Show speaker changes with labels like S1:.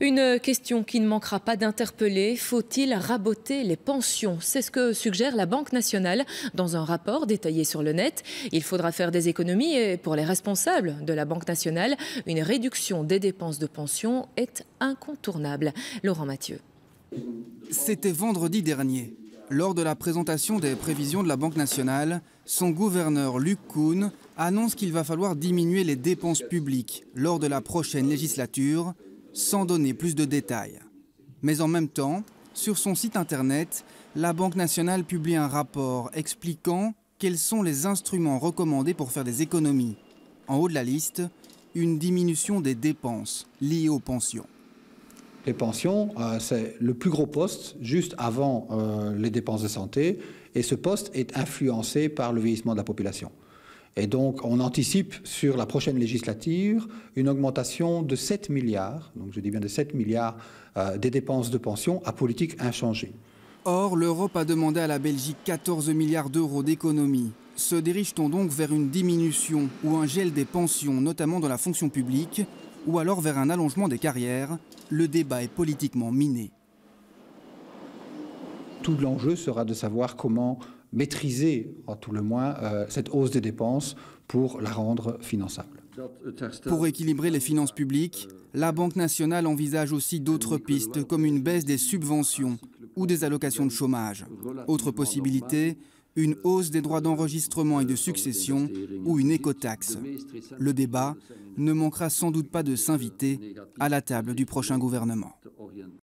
S1: Une question qui ne manquera pas d'interpeller. Faut-il raboter les pensions? C'est ce que suggère la Banque nationale dans un rapport détaillé sur le net. Il faudra faire des économies et pour les responsables de la Banque nationale, une réduction des dépenses de pension est incontournable. Laurent Mathieu.
S2: C'était vendredi dernier. Lors de la présentation des prévisions de la Banque nationale, son gouverneur Luc Koen annonce qu'il va falloir diminuer les dépenses publiques lors de la prochaine législature, sans donner plus de détails. Mais en même temps, sur son site internet, la Banque nationale publie un rapport expliquant quels sont les instruments recommandés pour faire des économies. En haut de la liste, une diminution des dépenses liées aux pensions.
S3: Les pensions, c'est le plus gros poste, juste avant les dépenses de santé, et ce poste est influencé par le vieillissement de la population. Et donc, on anticipe sur la prochaine législature une augmentation de 7 milliards, donc je dis bien de 7 milliards, des dépenses de pension à politique inchangée.
S2: Or, l'Europe a demandé à la Belgique 14 milliards d'euros d'économies. Se dirige-t-on donc vers une diminution ou un gel des pensions, notamment dans la fonction publique, ou alors vers un allongement des carrières? Le débat est politiquement miné.
S3: Tout l'enjeu sera de savoir comment maîtriser, à tout le moins, cette hausse des dépenses pour la rendre finançable.
S2: Pour équilibrer les finances publiques, la Banque nationale envisage aussi d'autres pistes, comme une baisse des subventions ou des allocations de chômage. Autre possibilité, une hausse des droits d'enregistrement et de succession ou une écotaxe. Le débat ne manquera sans doute pas de s'inviter à la table du prochain gouvernement.